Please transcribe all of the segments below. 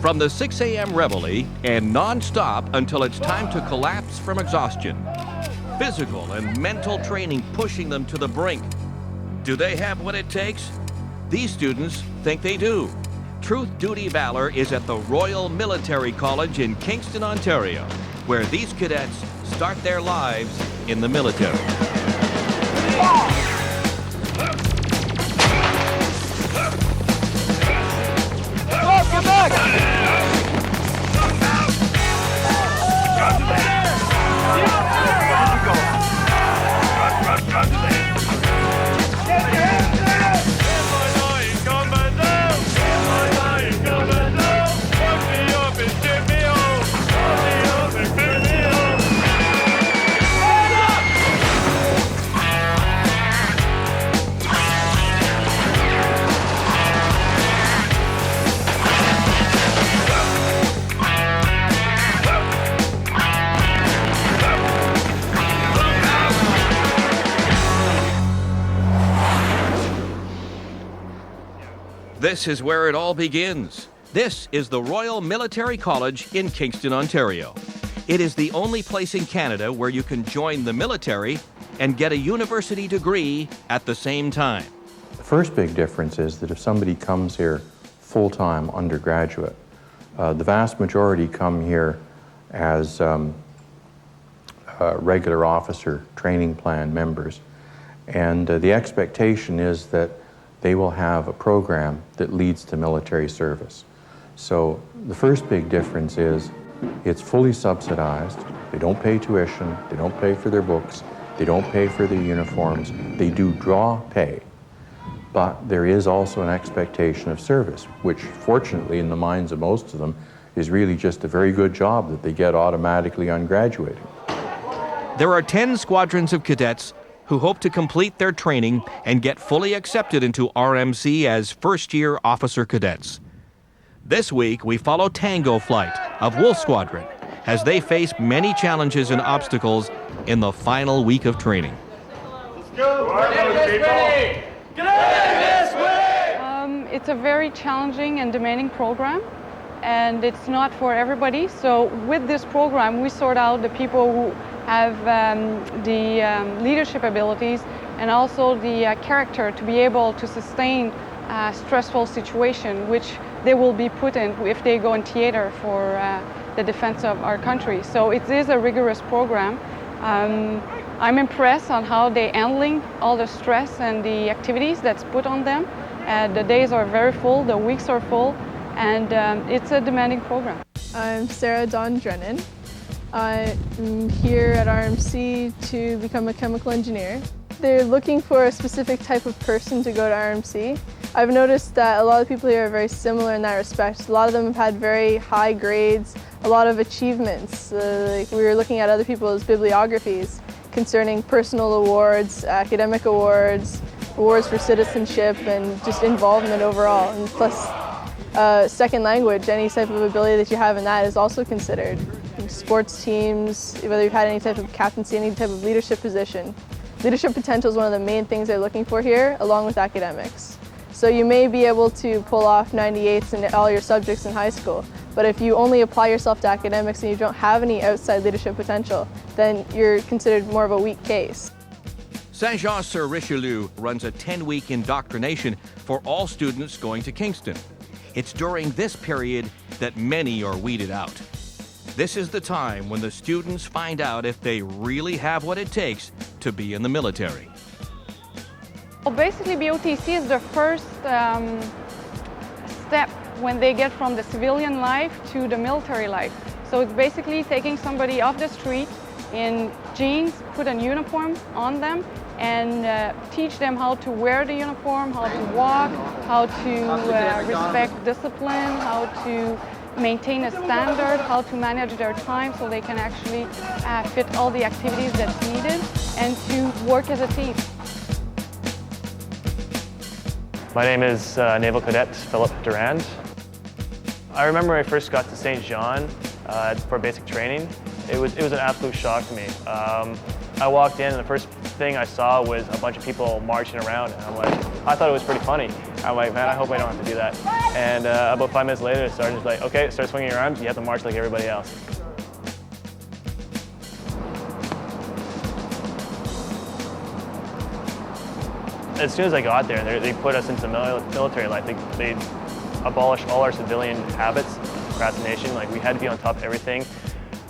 From the 6 a.m. reveille and non-stop until it's time to collapse from exhaustion. Physical and mental training pushing them to the brink. Do they have what it takes? These students think they do. Truth, Duty, Valour is at the Royal Military College in Kingston, Ontario, where these cadets start their lives in the military. Come back! This is where it all begins. This is the Royal Military College in Kingston, Ontario. It is the only place in Canada where you can join the military and get a university degree at the same time. The first big difference is that if somebody comes here full-time undergraduate, the vast majority come here as regular officer training plan members. And the expectation is that they will have a program that leads to military service. So the first big difference is it's fully subsidized. They don't pay tuition, they don't pay for their books, they don't pay for their uniforms. They do draw pay, but there is also an expectation of service, which fortunately in the minds of most of them is really just a very good job that they get automatically on graduating. There are 10 squadrons of cadets who hope to complete their training and get fully accepted into RMC as first-year officer cadets. This week, we follow Tango Flight of Wolf Squadron as they face many challenges and obstacles in the final week of training. Let's go! It's a very challenging and demanding program, and it's not for everybody. So with this program, we sort out the people who have the leadership abilities and also the character to be able to sustain a stressful situation, which they will be put in if they go in theater for the defense of our country. So it is a rigorous program. I'm impressed on how they're handling all the stress and the activities that's put on them. The days are very full, the weeks are full, and it's a demanding program. I'm Sarah Dawn Drennan. I'm here at RMC to become a chemical engineer. They're looking for a specific type of person to go to RMC. I've noticed that a lot of people here are very similar in that respect. A lot of them have had very high grades, a lot of achievements. Like we were looking at other people's bibliographies concerning personal awards, academic awards, awards for citizenship, and just involvement overall. And plus, second language, any type of ability that you have in that is also considered. Sports teams, whether you've had any type of captaincy, any type of leadership position. Leadership potential is one of the main things they're looking for here, along with academics. So you may be able to pull off 98s in all your subjects in high school, but if you only apply yourself to academics and you don't have any outside leadership potential, then you're considered more of a weak case. Saint-Jean-sur-Richelieu runs a 10-week indoctrination for all students going to Kingston. It's during this period that many are weeded out. This is the time when the students find out if they really have what it takes to be in the military. Well, basically, BOTC is the first step when they get from the civilian life to the military life. So it's basically taking somebody off the street in jeans, put a uniform on them, and teach them how to wear the uniform, how to walk, how to respect discipline, how to maintain a standard, how to manage their time so they can actually fit all the activities that's needed and to work as a team. My name is Naval Cadet Philip Durand. I remember when I first got to St. Jean for basic training. It was an absolute shock to me. I walked in and the first thing I saw was a bunch of people marching around, and I thought it was pretty funny. I'm like, man, I hope I don't have to do that. And about 5 minutes later, the sergeant's like, okay, start swinging your arms. You have to march like everybody else. As soon as I got there, and they put us into military life, they abolished all our civilian habits, procrastination. Like, we had to be on top of everything.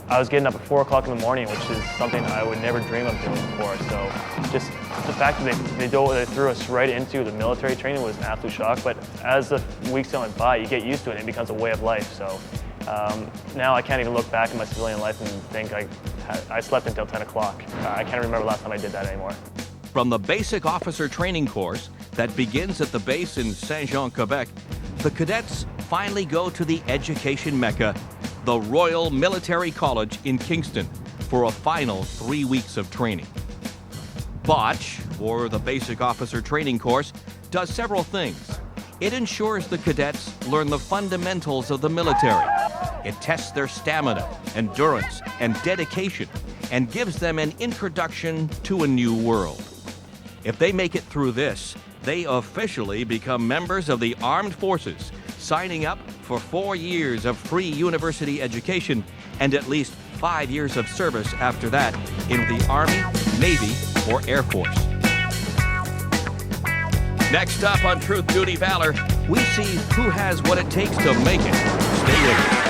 I was getting up at 4 o'clock in the morning, which is something I would never dream of doing before. So just the fact that they threw us right into the military training was an absolute shock. But as the weeks went by, you get used to it and it becomes a way of life. So now I can't even look back in my civilian life and think I slept until 10 o'clock. I can't remember the last time I did that anymore. From the basic officer training course that begins at the base in Saint-Jean, Quebec, the cadets finally go to the education mecca, the Royal Military College in Kingston, for a final 3 weeks of training. BOTCH, or the Basic Officer Training Course, does several things. It ensures the cadets learn the fundamentals of the military. It tests their stamina, endurance, and dedication, and gives them an introduction to a new world. If they make it through this, they officially become members of the Armed Forces, signing up for 4 years of free university education and at least 5 years of service after that in the Army, Navy, or Air Force. Next up on Truth, Duty, Valor, we see who has what it takes to make it. Stay with us.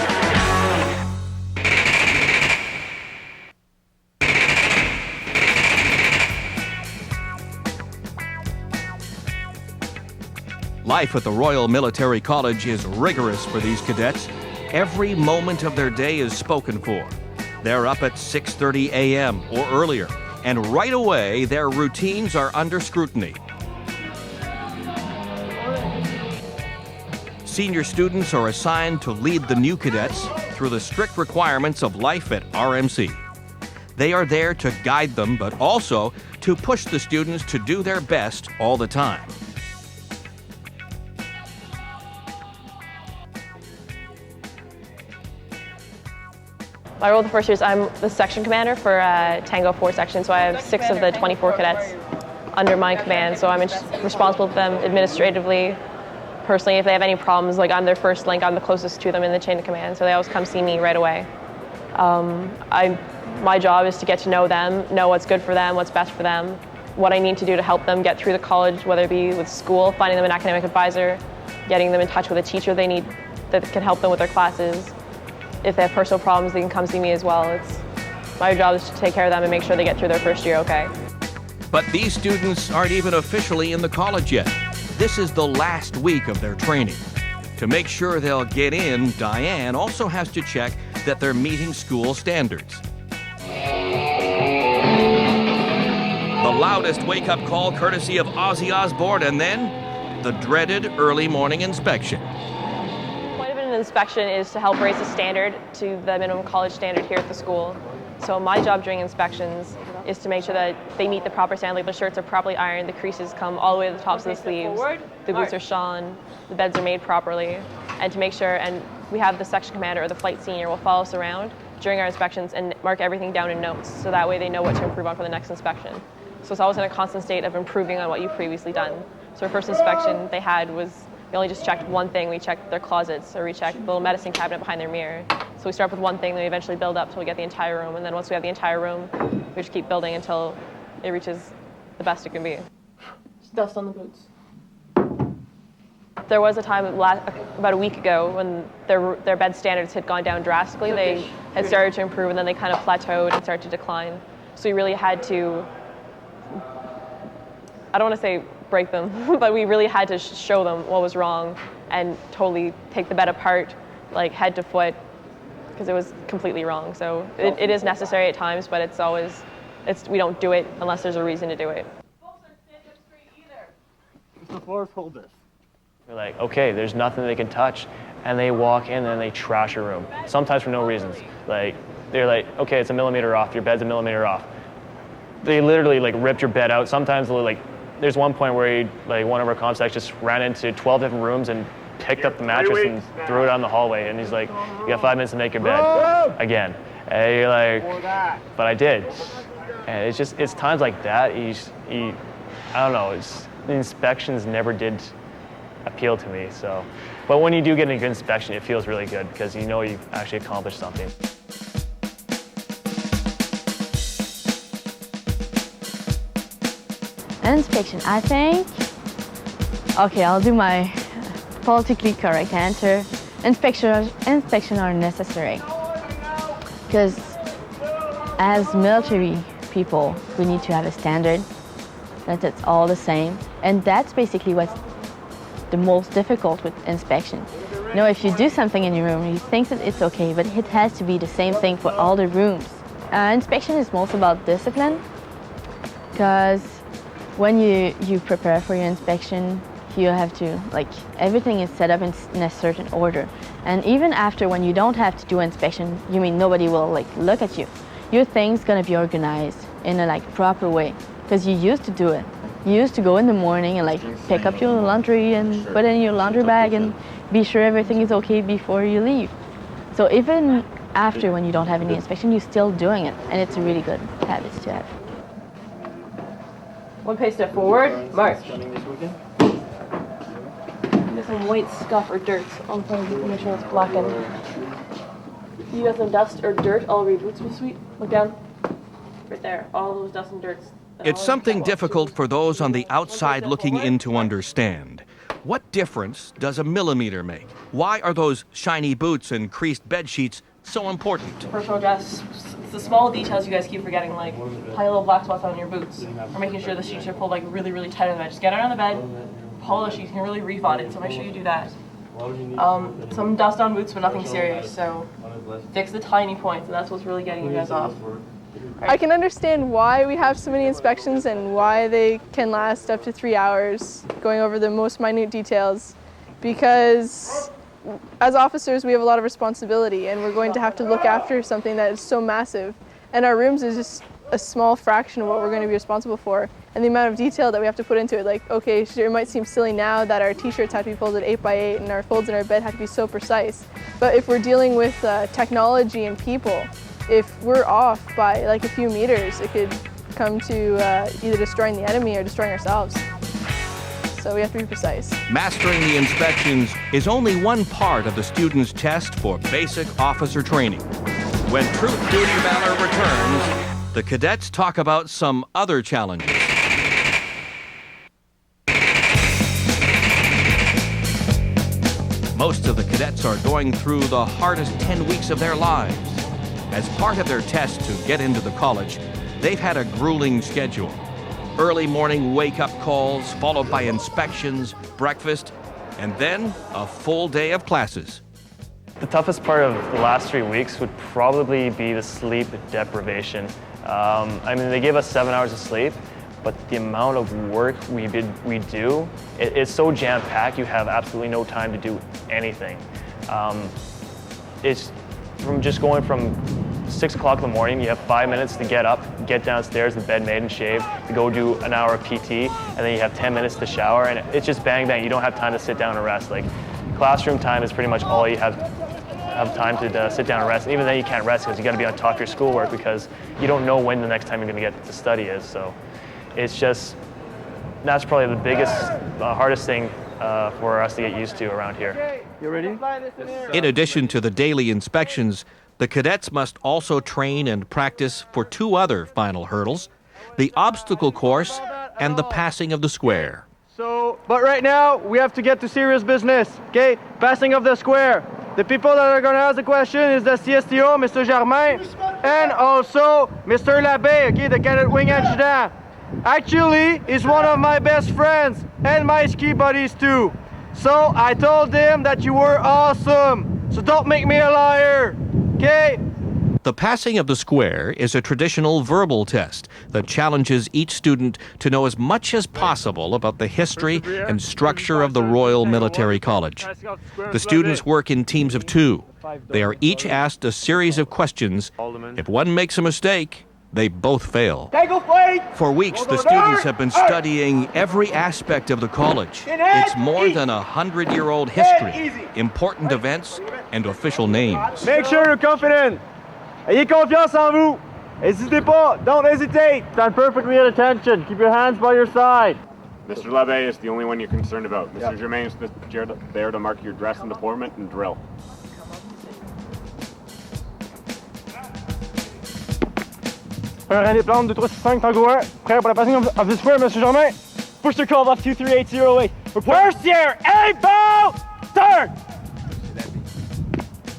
Life at the Royal Military College is rigorous for these cadets. Every moment of their day is spoken for. They're up at 6:30 a.m. or earlier, and right away their routines are under scrutiny. Senior students are assigned to lead the new cadets through the strict requirements of life at RMC. They are there to guide them, but also to push the students to do their best all the time. My role the first year is I'm the section commander for Tango 4 section, so I have 6 of the 24 cadets under my command, so I'm responsible for them administratively. Personally, if they have any problems, like I'm their first link, I'm the closest to them in the chain of command, so they always come see me right away. My job is to get to know them, know what's good for them, what's best for them, what I need to do to help them get through the college, whether it be with school, finding them an academic advisor, getting them in touch with a teacher they need that can help them with their classes. If they have personal problems, they can come see me as well. My job is to take care of them and make sure they get through their first year okay. But these students aren't even officially in the college yet. This is the last week of their training. To make sure they'll get in, Diane also has to check that they're meeting school standards. The loudest wake-up call courtesy of Ozzy Osbourne, and then the dreaded early morning inspection. Inspection is to help raise the standard to the minimum college standard here at the school. So my job during inspections is to make sure that they meet the proper standard, like the shirts are properly ironed, the creases come all the way to the tops of the sleeves, the boots are shone, the beds are made properly, and to make sure, and we have the section commander or the flight senior will follow us around during our inspections and mark everything down in notes, so that way they know what to improve on for the next inspection. So it's always in a constant state of improving on what you've previously done. So our first inspection they had was, we only just checked one thing. We checked their closets, or we checked the little medicine cabinet behind their mirror. So we start with one thing, then we eventually build up till we get the entire room. And then once we have the entire room, we just keep building until it reaches the best it can be. Dust on the boots. There was a time about a week ago when their bed standards had gone down drastically. They had started to improve, and then they kind of plateaued and started to decline. So we really had to, I don't want to say break them, but we really had to show them what was wrong and totally take the bed apart, like head to foot, because it was completely wrong. So it is necessary at times, but we don't do it unless there's a reason to do it. The floors hold this. We're like, okay, there's nothing they can touch, and they walk in and they trash a room, sometimes for no reasons. Like, they're like, okay, it's a millimeter off, your bed's a millimeter off. They literally like ripped your bed out. Sometimes they'll like, there's one point where one of our comsects just ran into 12 different rooms and picked up the mattress and threw it down the hallway. And he's like, you got 5 minutes to make your bed again. And you're like, but I did. And it's times like that, I don't know, the inspections never did appealed to me. So, but when you do get a good inspection, it feels really good because you know you've actually accomplished something. Inspection, I think. Okay, I'll do my politically correct answer. Inspection are necessary because as military people, we need to have a standard that it's all the same, and that's basically what's the most difficult with inspection. You know, if you do something in your room, you think that it's okay, but it has to be the same thing for all the rooms. Inspection is most about discipline, because when you prepare for your inspection, you have to, like, everything is set up in a certain order. And even after, when you don't have to do inspection, you mean nobody will like look at you. Your thing's gonna be organized in a like proper way, because you used to do it. You used to go in the morning and like pick up your laundry and put it in your laundry bag and be sure everything is okay before you leave. So even after, when you don't have any inspection, you're still doing it, and it's a really good habit to have. One pace step forward, march. There's some white scuff or dirt on the front of you. Make sure it's blackened. You got some dust or dirt all over your boots, Miss Sweet. Look down. Right there. All those dust and dirts. It's something difficult for those on the outside looking in to understand. What difference does a millimeter make? Why are those shiny boots and creased bed sheets so important? Personal dress. It's the small details you guys keep forgetting, like high little black spots on your boots, or making sure the sheets are pulled like really, really tight on the bed. Just get it on the bed, pull the sheets, you can really reef on it, so make sure you do that. Some dust on boots, but nothing serious, so fix the tiny points, and that's what's really getting you guys off. I can understand why we have so many inspections and why they can last up to 3 hours, going over the most minute details, because as officers we have a lot of responsibility, and we're going to have to look after something that is so massive, and our rooms is just a small fraction of what we're going to be responsible for, and the amount of detail that we have to put into it. Like, okay, sure, it might seem silly now that our t-shirts have to be folded 8x8 and our folds in our bed have to be so precise, but if we're dealing with technology and people, if we're off by like a few meters, it could come to either destroying the enemy or destroying ourselves. So we have to be precise. Mastering the inspections is only one part of the student's test for basic officer training. When Truth Duty Valor returns, the cadets talk about some other challenges. Most of the cadets are going through the hardest 10 weeks of their lives. As part of their test to get into the college, they've had a grueling schedule. Early morning wake-up calls, followed by inspections, breakfast, and then a full day of classes. The toughest part of the last 3 weeks would probably be the sleep deprivation. I mean, they give us 7 hours of sleep, but the amount of work we do, it's so jam-packed, you have absolutely no time to do anything. It's from just going from 6 o'clock in the morning, you have 5 minutes to get up, get downstairs, the bed made and shaved, to go do an hour of PT, and then you have 10 minutes to shower, and it's just bang, bang. You don't have time to sit down and rest. Like, classroom time is pretty much all you have time to sit down and rest. And even then you can't rest because you got to be on top of your schoolwork because you don't know when the next time you're going to get to study is. So it's just, that's probably the biggest, hardest thing for us to get used to around here. You ready? In addition to the daily inspections, the cadets must also train and practice for 2 other final hurdles, the obstacle course and the passing of the square. But right now, we have to get to serious business, okay? Passing of the square. The people that are going to ask the question is the CSTO, Mr. Germain, and also Mr. Labbé, okay, the cadet wing adjutant. Actually, he's one of my best friends and my ski buddies too. So I told him that you were awesome, so don't make me a liar, okay? The passing of the square is a traditional verbal test that challenges each student to know as much as possible about the history and structure of the Royal Military College. The students work in teams of 2. They are each asked a series of questions. If one makes a mistake, they both fail. For weeks, the students have been studying every aspect of the college. It's more than 100-year-old history, important events, and official names. Make sure you're confident. Ayez confiance en vous. N'hésitez pas. Don't hesitate. Stand perfectly at attention. Keep your hands by your side. Mr. Lebe is the only one you're concerned about. Mr. Germain is there to mark your dress and deployment and drill. Un des plans 2, 3, 6, 5, Tango 1. Prêt pour la passing of the square, Monsieur Germain. Push the call off 23808. First year, inbound, turn.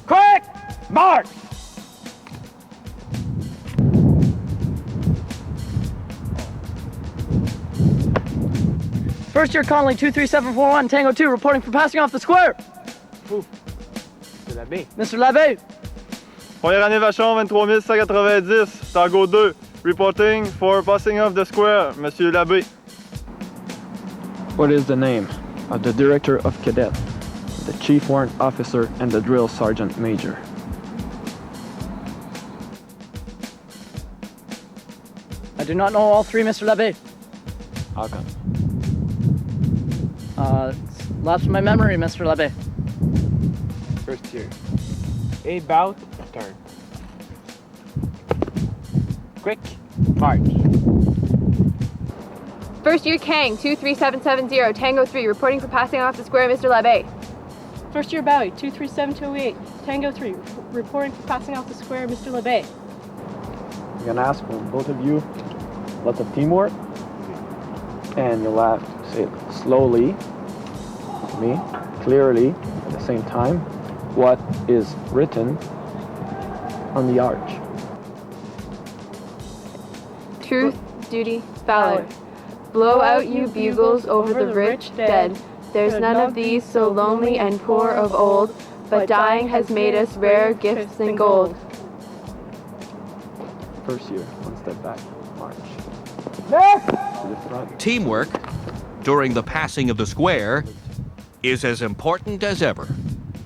Quick, march. First year Conley 23741, Tango 2, reporting for passing off the square. Mr. Labbe. Première année Vachon 23190, Tango 2, reporting for passing off the square, Monsieur Labbe. What is the name of the Director of Cadet, the Chief Warrant Officer, and the Drill Sergeant Major? I do not know all three, Mr. Labbe. How come? It's lapsed my memory, Mr. Labbe. First year, about, turn. Quick, march. First year Kang 23770, Tango 3, reporting for passing off the square, Mr. Labbe. First year Bowie 23728, Tango 3, reporting for passing off the square, Mr. Labbe. I'm gonna ask for both of you lots of teamwork, and you'll have to say it slowly, to me, clearly, at the same time, what is written on the arch. Truth, duty, valor. Blow out you bugles over the rich dead. There's none of these so lonely and poor of old, but dying has made us rare gifts than gold. First year, one step back, march. To the front. Teamwork during the passing of the square is as important as ever.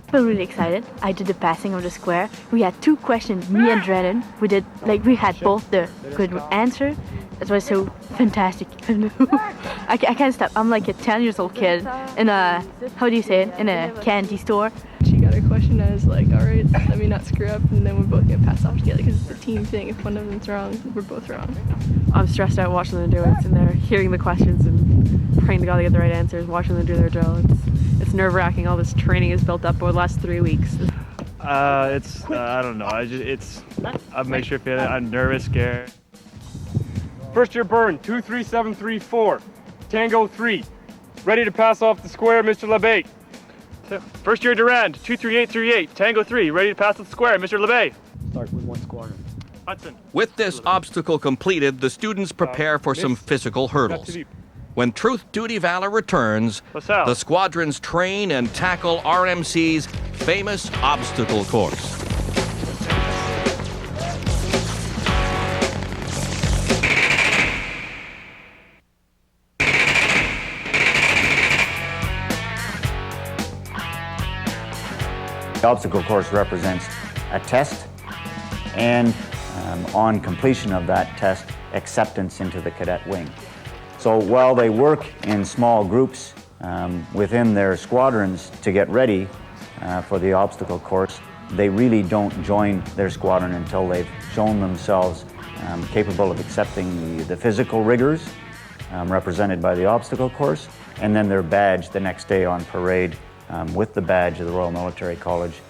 I feel really excited. I did the passing of the square. We had 2 questions, me and Drennan. We had both the good answer. It was so fantastic. I can't stop. I'm like a 10-year-old kid in a, how do you say it, in a candy store. She got her question, I was like, all right, let me not screw up, and then we're both gonna pass off together because it's a team thing. If one of them's wrong, we're both wrong. I'm stressed out watching them do it, sitting there hearing the questions and praying to God to get the right answers, watching them do their drill. It's nerve-wracking. All this training is built up over the last 3 weeks. I don't know. I'm make sure feeling. I'm nervous, scared. First year Burn 23734, Tango 3, ready to pass off the square, Mr. Labbe. First year Durand 23838, Tango 3, ready to pass the square, Mr. Labbe. Start with one squadron. Hudson. With this obstacle completed, the students prepare for some physical hurdles. When Truth, Duty, Valor returns, the squadrons train and tackle RMC's famous obstacle course. The obstacle course represents a test and on completion of that test, acceptance into the cadet wing. So while they work in small groups within their squadrons to get ready for the obstacle course, they really don't join their squadron until they've shown themselves capable of accepting the physical rigors represented by the obstacle course, and then their badge the next day on parade with the badge of the Royal Military College,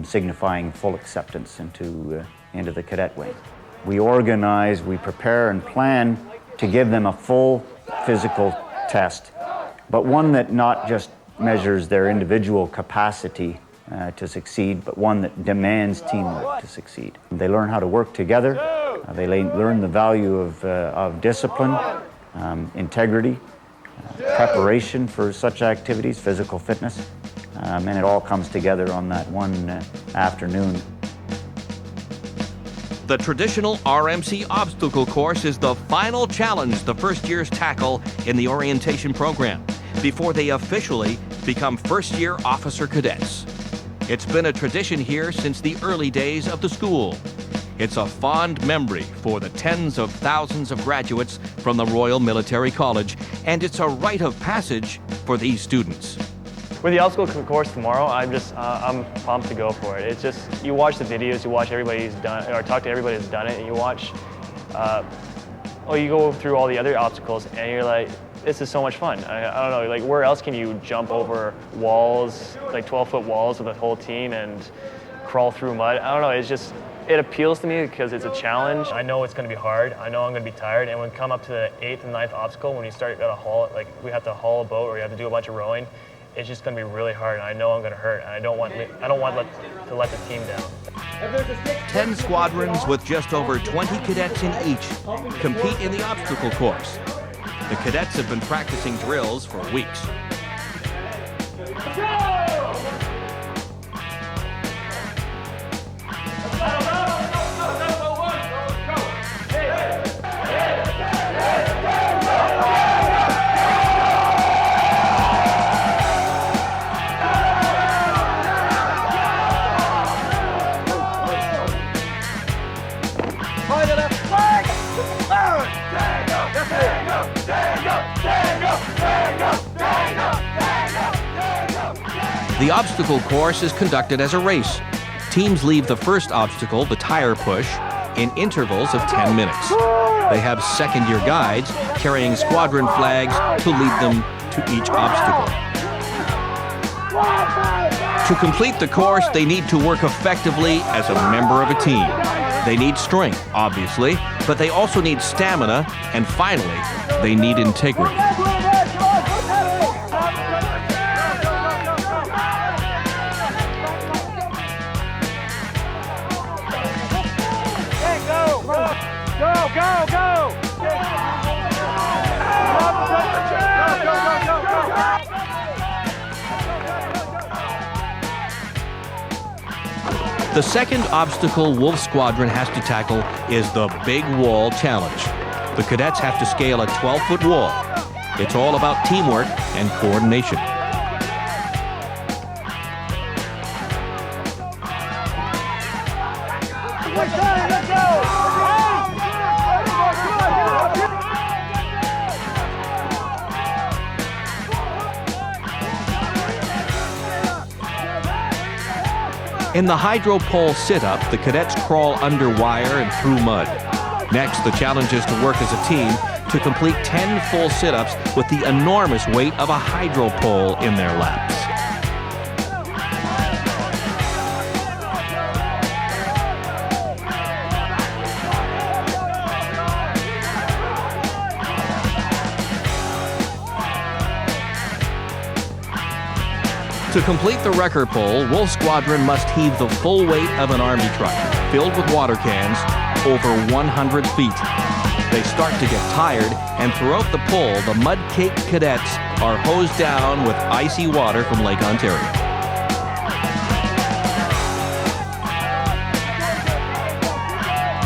signifying full acceptance into the cadet wing. We organize, we prepare and plan to give them a full physical test, but one that not just measures their individual capacity to succeed, but one that demands teamwork to succeed. They learn how to work together, they learn the value of discipline, integrity, preparation for such activities, physical fitness, and it all comes together on that one afternoon. The traditional RMC obstacle course is the final challenge the first years tackle in the orientation program before they officially become first-year officer cadets. It's been a tradition here since the early days of the school. It's a fond memory for the tens of thousands of graduates from the Royal Military College, and it's a rite of passage for these students. With the obstacle course tomorrow, I'm pumped to go for it. It's just, you watch the videos, you watch everybody who's done it, or talk to everybody who's done it, and you watch, you go through all the other obstacles, and you're like, this is so much fun. I don't know, like where else can you jump over walls, like 12-foot walls with a whole team and crawl through mud? I don't know, it appeals to me because it's a challenge. I know it's going to be hard. I know I'm going to be tired. And when we come up to the 8th and 9th obstacle, when you start got to haul, like we have to haul a boat or you have to do a bunch of rowing, it's just going to be really hard. And I know I'm going to hurt. And I don't want to let the team down. 10 squadrons with just over 20 cadets in each compete in the obstacle course. The cadets have been practicing drills for weeks. The obstacle course is conducted as a race. Teams leave the first obstacle, the tire push, in intervals of 10 minutes. They have second-year guides carrying squadron flags to lead them to each obstacle. To complete the course, they need to work effectively as a member of a team. They need strength, obviously, but they also need stamina, and finally, they need integrity. The second obstacle Wolf Squadron has to tackle is the Big Wall Challenge. The cadets have to scale a 12-foot wall. It's all about teamwork and coordination. In the hydro pole sit-up, the cadets crawl under wire and through mud. Next, the challenge is to work as a team to complete 10 full sit-ups with the enormous weight of a hydro pole in their laps. To complete the wrecker pole, Wolf Squadron must heave the full weight of an army truck filled with water cans over 100 feet. They start to get tired, and throughout the pull, the mud-caked cadets are hosed down with icy water from Lake Ontario.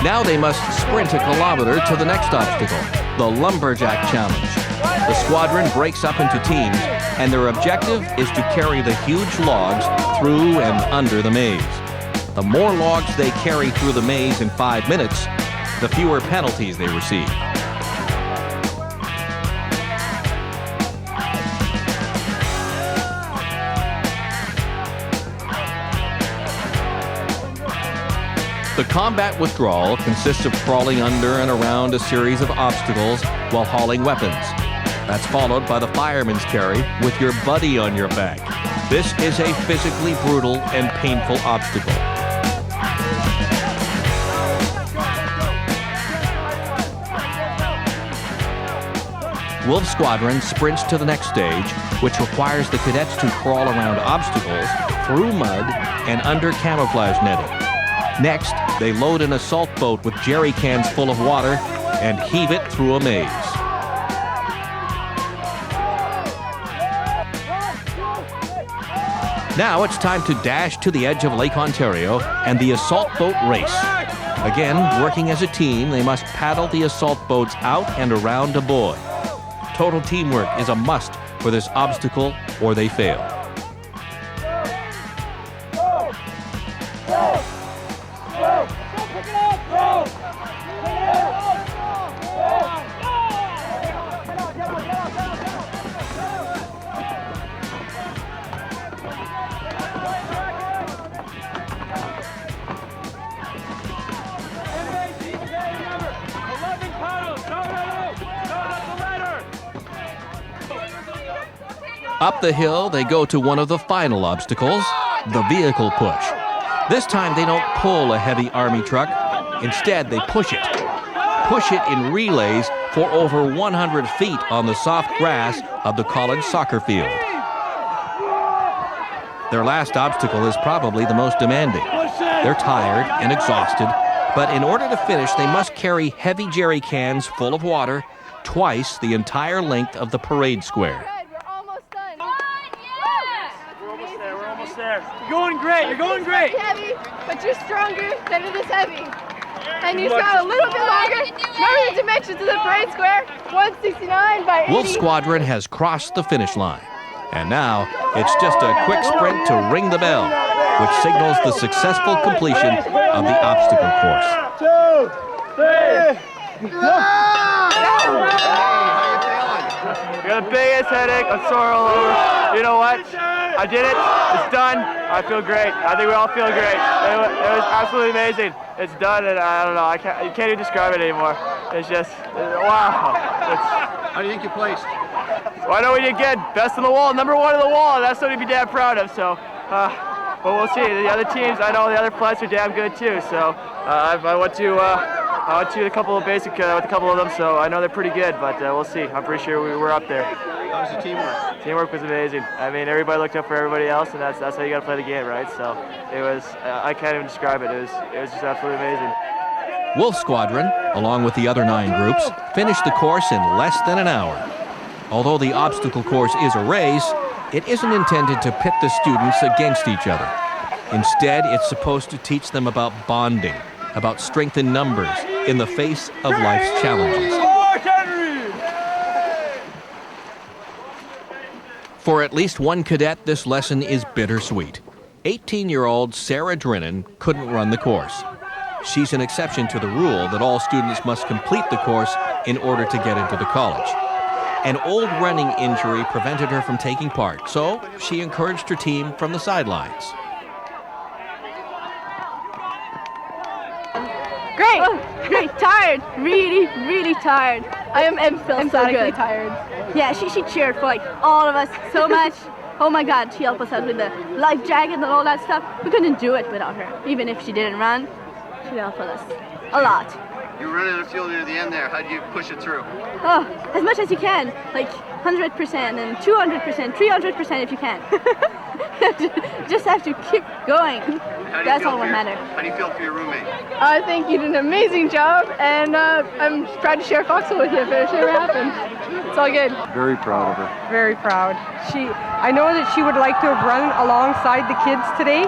Now they must sprint a kilometer to the next obstacle, the Lumberjack Challenge. The squadron breaks up into teams, and their objective is to carry the huge logs through and under the maze. The more logs they carry through the maze in 5 minutes, the fewer penalties they receive. The combat withdrawal consists of crawling under and around a series of obstacles while hauling weapons. That's followed by the fireman's carry with your buddy on your back. This is a physically brutal and painful obstacle. Wolf Squadron sprints to the next stage, which requires the cadets to crawl around obstacles, through mud, and under camouflage netting. Next, they load an assault boat with jerry cans full of water and heave it through a maze. Now it's time to dash to the edge of Lake Ontario and the assault boat race. Again, working as a team, they must paddle the assault boats out and around a buoy. Total teamwork is a must for this obstacle, or they fail. Up the hill, they go to one of the final obstacles, the vehicle push. This time, they don't pull a heavy Army truck. Instead, they push it. Push it in relays for over 100 feet on the soft grass of the college soccer field. Their last obstacle is probably the most demanding. They're tired and exhausted, but in order to finish, they must carry heavy jerry cans full of water twice the entire length of the parade square. We're almost there. You're going great, you're going great. Heavy, but you're stronger than it is heavy. And you got a little bit longer. Remember the dimensions of the parade square? 169 by 80. Wolf Squadron has crossed the finish line. And now, it's just a quick sprint to ring the bell, which signals the successful completion of the obstacle course. 2, 3. I got the biggest headache. I'm sore all over. You know what? I did it. It's done. I feel great. I think we all feel great. It was absolutely amazing. It's done, and I don't know. You can't even describe it anymore. It's just, wow. How do you think you placed? Well, I know we did good. Best in the wall, number 1 in the wall. That's something to be damn proud of. So, but we'll see. The other teams, I know the other flights are damn good too. So, I went to a couple of basic with a couple of them. So I know they're pretty good. But we'll see. I'm pretty sure we were up there. How was the teamwork? Teamwork was amazing. I mean, everybody looked up for everybody else, and that's how you got to play the game, right? So it was. I can't even describe it. It was just absolutely amazing. Wolf Squadron, along with the other 9 groups, finished the course in less than an hour. Although the obstacle course is a race, it isn't intended to pit the students against each other. Instead, it's supposed to teach them about bonding, about strength in numbers in the face of life's challenges. For at least one cadet, this lesson is bittersweet. 18-year-old Sarah Drennan couldn't run the course. She's an exception to the rule that all students must complete the course in order to get into the college. An old running injury prevented her from taking part, so she encouraged her team from the sidelines. Great! Great, tired. Really, really tired. I am emphatically tired. Yeah, she cheered for like all of us so much. Oh my God, she helped us out with the life jacket and all that stuff. We couldn't do it without her. Even if she didn't run, she helped us a lot. You were running the field near the end there. How do you push it through? Oh, as much as you can. Like 100% and 200%, 300% if you can. Just have to keep going. That's all that matters. How do you feel for your roommate? I think you did an amazing job, and I'm proud to share Foxhole with you if it ever happens. It's all good. Very proud of her. Very proud. I know that she would like to have run alongside the kids today,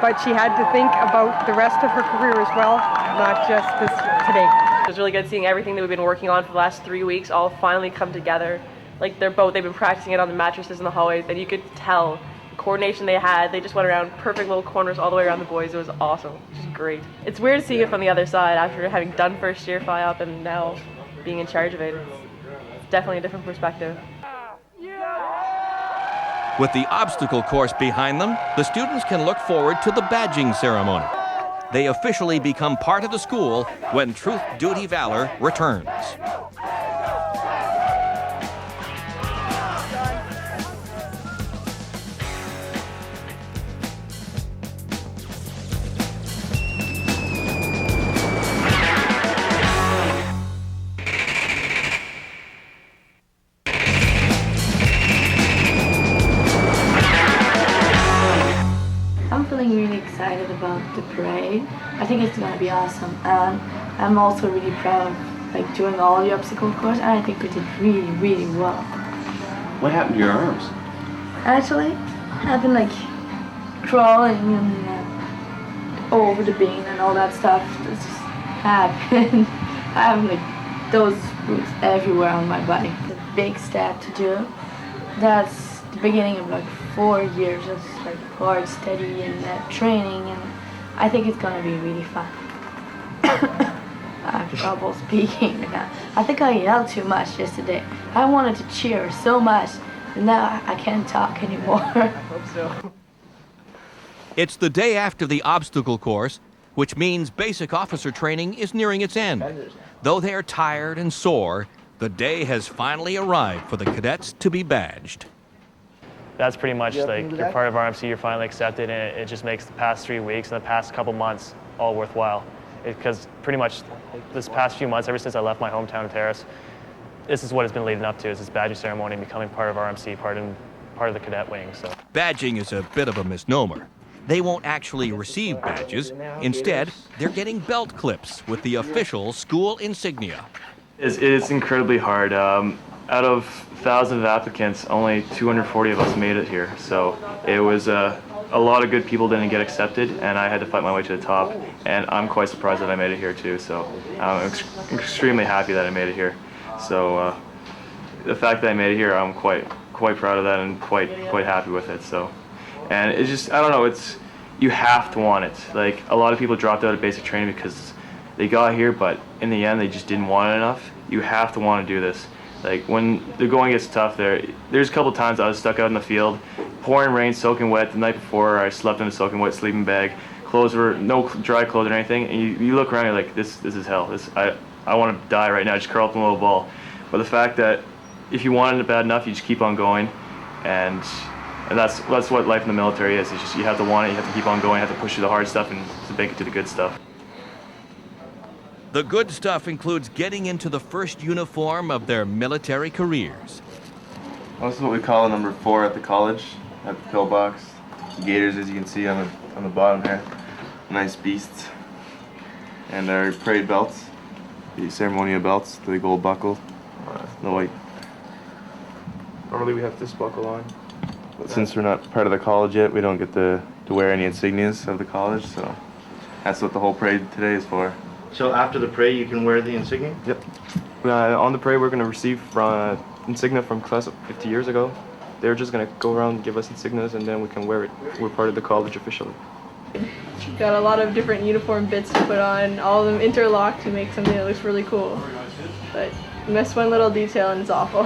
but she had to think about the rest of her career as well, not just this today. It was really good seeing everything that we've been working on for the last 3 weeks all finally come together. Like they've been practicing it on the mattresses in the hallways, and you could tell the coordination they had. They just went around perfect little corners all the way around the boys. It was awesome. Just great. It's weird seeing it from the other side after having done first year fly up and now being in charge of it. It's definitely a different perspective. With the obstacle course behind them, the students can look forward to the badging ceremony. They officially become part of the school when Truth, Duty, Valor returns. I'm feeling really excited about the parade. I think it's gonna be awesome, and I'm also really proud of doing all the obstacle course, and I think we did really, really well. What happened to your arms? Actually, I've been crawling and over the beam and all that stuff. It's just happened. I have those roots everywhere on my body. It's a big step to do. That's the beginning of 4 years of hard study and training, and I think it's gonna be really fun. I have trouble speaking right now. I think I yelled too much yesterday. I wanted to cheer so much, and now I can't talk anymore. I hope so. It's the day after the obstacle course, which means basic officer training is nearing its end. Though they are tired and sore, the day has finally arrived for the cadets to be badged. that's pretty much like you're part of RMC, you're finally accepted, and it just makes the past 3 weeks and the past couple months all worthwhile. Because pretty much this past few months, ever since I left my hometown of Terrace, this is what it's been leading up to, is this badging ceremony and becoming part of RMC, part of the cadet wing. So Badging is a bit of a misnomer. They won't actually receive badges. Instead, they're getting belt clips with the official school insignia. It's incredibly hard. Out of thousands of applicants, only 240 of us made it here. So it was a lot of good people didn't get accepted, and I had to fight my way to the top. And I'm quite surprised that I made it here too. So I'm extremely happy that I made it here. So the fact that I made it here, I'm quite proud of that and quite happy with it. So, and it's just, I don't know, you have to want it. Like, a lot of people dropped out of basic training because they got here, but in the end they just didn't want it enough. You have to want to do this. Like, when the going gets tough, there's a couple times I was stuck out in the field, pouring rain, soaking wet. The night before, I slept in a soaking wet sleeping bag. Clothes were no dry clothes or anything, and you look around, you're like, this is hell. I want to die right now, just curl up in a little ball. But the fact that if you want it bad enough, you just keep on going, and that's what life in the military is. It's just, you have to want it, you have to keep on going, you have to push through the hard stuff and to make it to the good stuff. The good stuff includes getting into the first uniform of their military careers. Well, this is what we call a number 4 at the college, at the pillbox. Gators, as you can see on the bottom here. Nice beasts. And our parade belts, the ceremonial belts, the gold buckle, the white. Normally we have this buckle on, but since we're not part of the college yet, we don't get to wear any insignias of the college, so that's what the whole parade today is for. So after the parade, you can wear the insignia? Yep. On the parade, we're going to receive insignia from class of 50 years ago. They're just going to go around and give us insignias, and then we can wear it. We're part of the college officially. Got a lot of different uniform bits to put on, all of them interlocked to make something that looks really cool. But you miss one little detail and it's awful.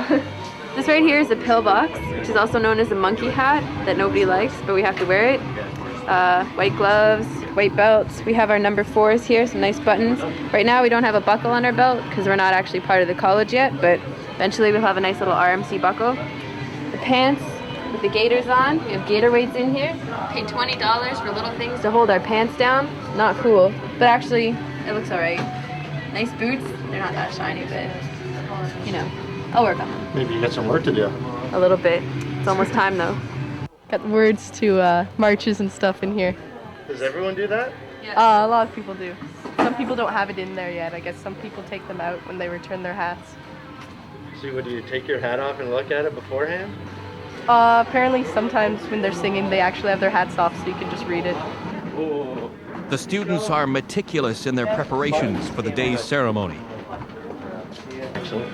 This right here is a pillbox, which is also known as a monkey hat that nobody likes, but we have to wear it. White gloves, white belts. We have our number 4s here, some nice buttons. Right now we don't have a buckle on our belt because we're not actually part of the college yet, but eventually we'll have a nice little RMC buckle. The pants with the gaiters on. We have gator weights in here. Paid $20 for little things to hold our pants down. Not cool, but actually it looks alright. Nice boots. They're not that shiny, but you know, I'll work on them. Maybe you got some work to do. A little bit. It's almost time though. Got words to marches and stuff in here. Does everyone do that? A lot of people do. Some people don't have it in there yet. I guess some people take them out when they return their hats. So would you take your hat off and look at it beforehand? Apparently sometimes when they're singing they actually have their hats off so you can just read it. The students are meticulous in their preparations for the day's ceremony. Excellent.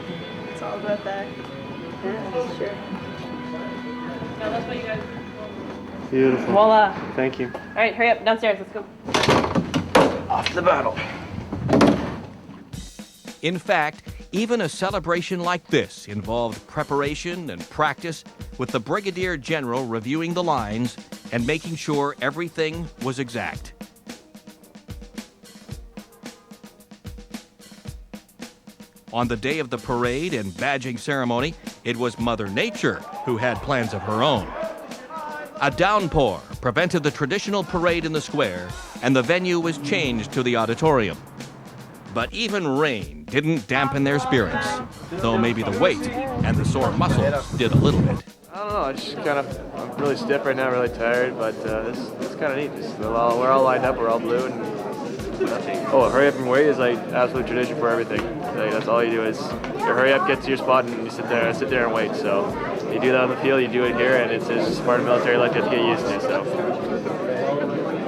It's all about that. Yeah, sure. No, that's what you guys. Beautiful. Voila. Thank you. All right, hurry up, downstairs, let's go. Off to the battle. In fact, even a celebration like this involved preparation and practice, with the Brigadier General reviewing the lines and making sure everything was exact. On the day of the parade and badging ceremony, it was Mother Nature who had plans of her own. A downpour prevented the traditional parade in the square, and the venue was changed to the auditorium. But even rain didn't dampen their spirits, though maybe the weight and the sore muscles did a little bit. I don't know, I'm just I'm really stiff right now, really tired, but it's kind of neat. We're all lined up, we're all blue, and hurry up and wait is like absolute tradition for everything. Like, that's all you do is you hurry up, get to your spot, and you sit there and wait. So you do that on the field, you do it here, and it's just part of military life you have to get used to. So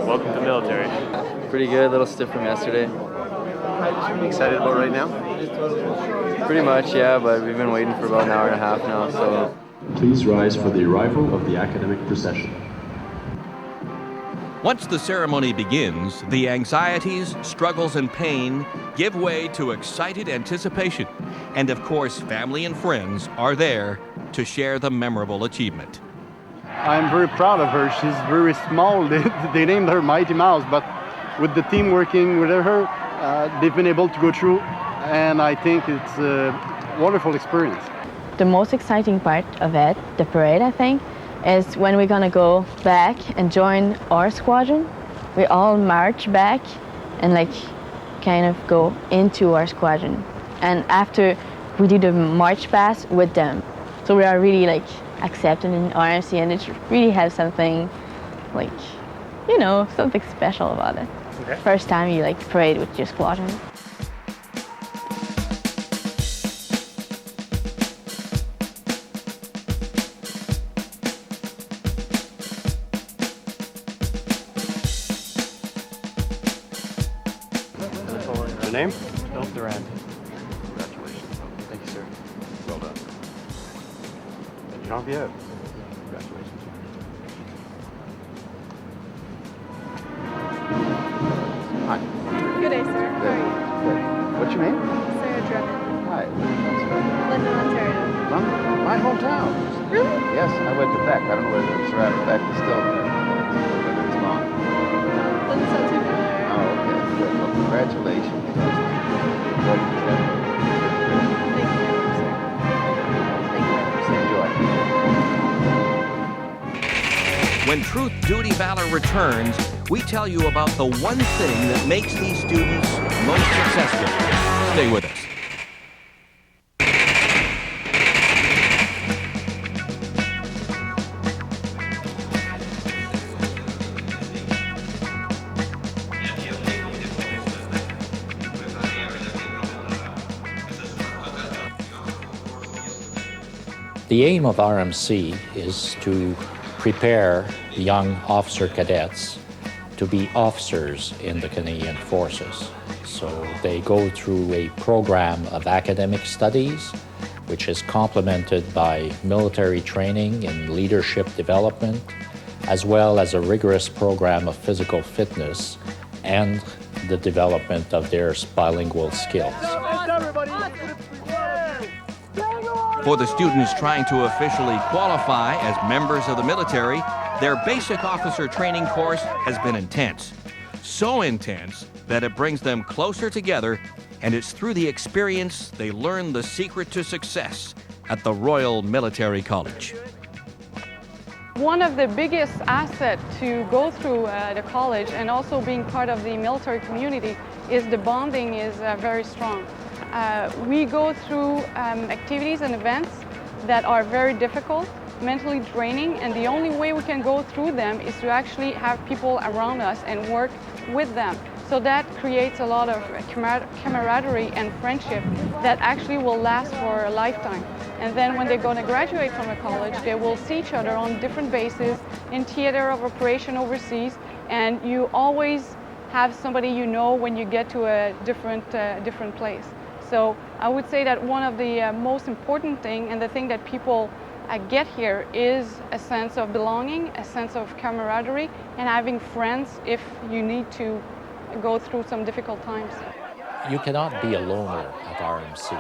welcome to military. Pretty good, a little stiff from yesterday. Excited about right now? Pretty much, yeah, but we've been waiting for about an hour and a half now, so. Please rise for the arrival of the academic procession. Once the ceremony begins, the anxieties, struggles, and pain give way to excited anticipation. And of course, family and friends are there to share the memorable achievement. I'm very proud of her. She's very small. They named her Mighty Mouse, but with the team working with her, they've been able to go through, and I think it's a wonderful experience. The most exciting part of it, the parade, I think, is when we're gonna go back and join our squadron, we all march back and like kind of go into our squadron. And after we do the march past with them. So we are really like accepted in RMC, and it really has something like, you know, something special about it. Okay. First time you like parade with your squadron. Your name? Philip Durand. Congratulations. Thank you, sir. Well done. Jean-Pierre. Congratulations. Hi. Good day, sir. How are you? Good. What's your name? Sarah Drummond. Hi. London, Ontario. London? My hometown. Really? Yes, I went to Beck. I don't know whether Sarah Beck is still there. Whether it's gone. Doesn't sound too familiar. Oh, okay. Good. Well, congratulations. Well, Thank you very much, sir. Thank you very much, sir. enjoy. When Truth, Duty, Valor returns, we tell you about the one thing that makes these students most successful. Stay with us. The aim of RMC is to prepare young officer cadets to be officers in the Canadian Forces. So they go through a program of academic studies, which is complemented by military training in leadership development, as well as a rigorous program of physical fitness and the development of their bilingual skills. For the students trying to officially qualify as members of the military, their basic officer training course has been intense. So intense that it brings them closer together, and it's through the experience they learn the secret to success at the Royal Military College. One of the biggest assets to go through the college and also being part of the military community is the bonding is very strong. We go through activities and events that are very difficult, mentally draining, and the only way we can go through them is to actually have people around us and work with them. So that creates a lot of camaraderie and friendship that actually will last for a lifetime. And then when they're going to graduate from a college, they will see each other on different bases, in theater of operation overseas, and you always have somebody you know when you get to a different place. So I would say that one of the most important thing, and the thing that people get here, is a sense of belonging, a sense of camaraderie, and having friends if you need to go through some difficult times. You cannot be a loner at RMC.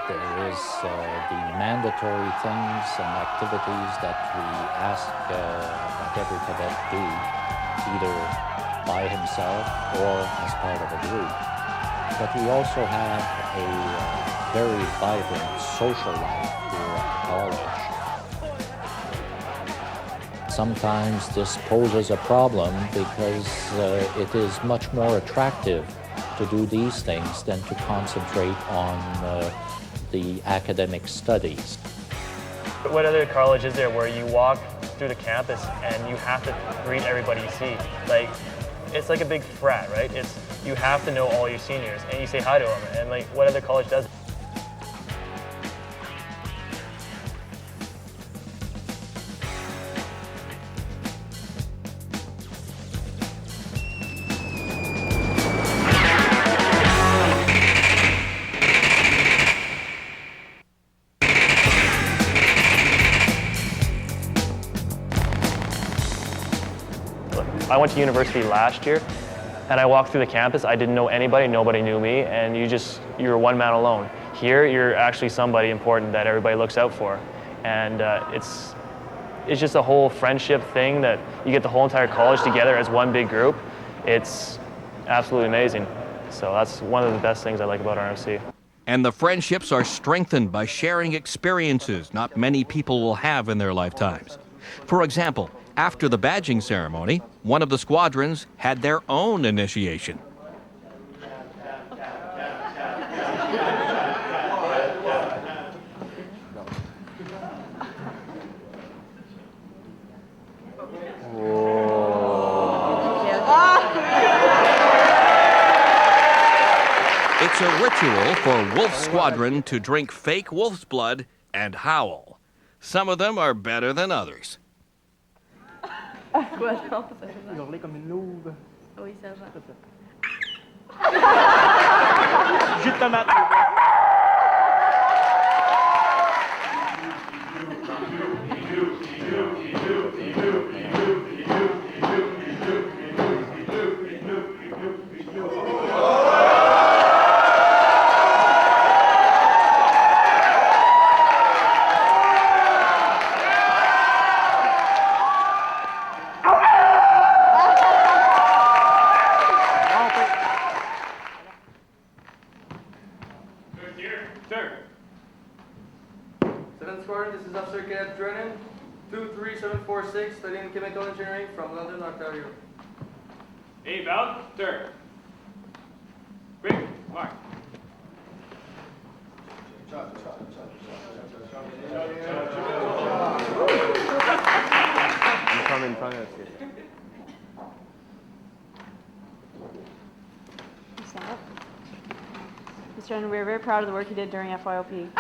There is the mandatory things and activities that we ask that every cadet do, either by himself or as part of a group. But we also have a very vibrant social life here at the college. Sometimes this poses a problem because it is much more attractive to do these things than to concentrate on the academic studies. What other college is there where you walk through the campus and you have to greet everybody you see? Like, it's like a big frat, right? You have to know all your seniors and you say hi to them, and like, what other college does? I went to university last year, and I walked through the campus. I didn't know anybody, nobody knew me, and you're one man alone. Here, you're actually somebody important that everybody looks out for, and it's just a whole friendship thing that you get the whole entire college together as one big group. It's absolutely amazing. So that's one of the best things I like about RMC. And the friendships are strengthened by sharing experiences not many people will have in their lifetimes. For example, after the badging ceremony, one of the squadrons had their own initiation. It's a ritual for Wolf Squadron to drink fake wolf's blood and howl. Some of them are better than others. Squadron, this is Officer Cadet Drennan, 23746, studying chemical engineering from London, Ontario. Hey, Val, turn. Quick, mark. Come in front of us. Mr. Drennan, we're very proud of the work you did during FYOP.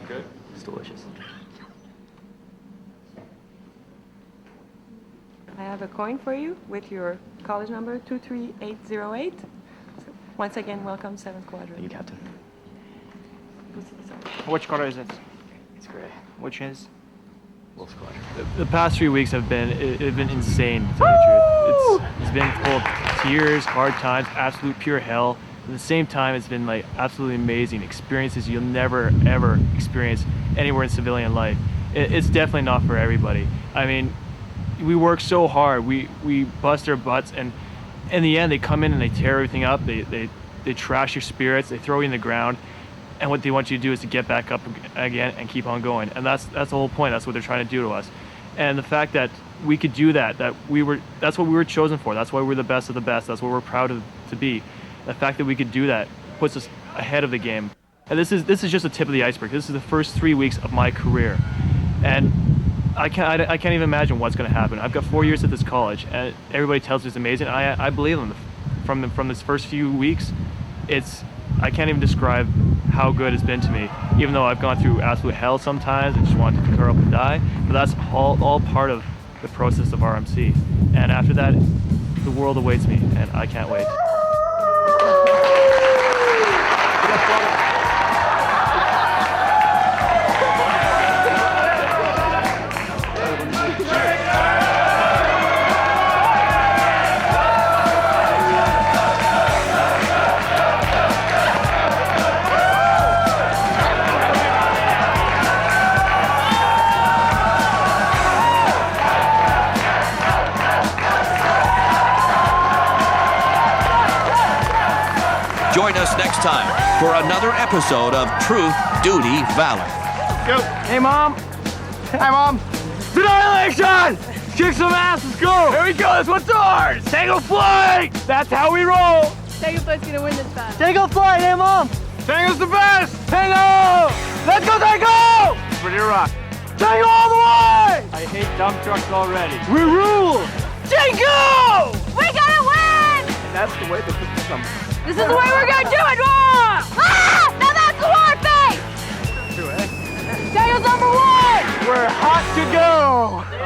Good? It's delicious. I have a coin for you with your college number 23808. Once again, welcome 7th Squadron. Thank you, Captain. Which color is it? It's gray. Which is? Wolf Squadron. The past 3 weeks have been insane, to tell you the truth. It's been full of tears, hard times, absolute pure hell. At the same time, it's been like absolutely amazing experiences you'll never ever experience anywhere in civilian life. It's definitely not for everybody. I mean, we work so hard, we bust our butts, and in the end they come in and they tear everything up, they trash your spirits, they throw you in the ground, and what they want you to do is to get back up again and keep on going. And that's the whole point. That's what they're trying to do to us. And the fact that we could do that that's what we were chosen for. That's why we're the best of the best. That's what we're proud to be. The fact that we could do that puts us ahead of the game. And this is just the tip of the iceberg. This is the first 3 weeks of my career, and I can't even imagine what's going to happen. I've got 4 years at this college, and everybody tells me it's amazing. I believe them. From this first few weeks, I can't even describe how good it's been to me. Even though I've gone through absolute hell sometimes and just wanted to curl up and die, but that's all part of the process of RMC. And after that, the world awaits me, and I can't wait. Join us next time for another episode of Truth, Duty, Valor. Go. Hey, Mom. Hi, Mom. To annihilation! Kick some ass, let's go! Here we go, this one's ours! Tango flight! That's how we roll! Tango Flight's gonna win this battle. Tango flight, hey, Mom! Tango's the best! Tango! Let's go, Tango! Ready to rock. Tango all the way! I hate dump trucks already. We rule! Tango! We gotta win! And that's the way that this becomes. This is the way we're gonna do it! Ah! Now that's the war face! True, eh? Tango's #1! We're hot to go!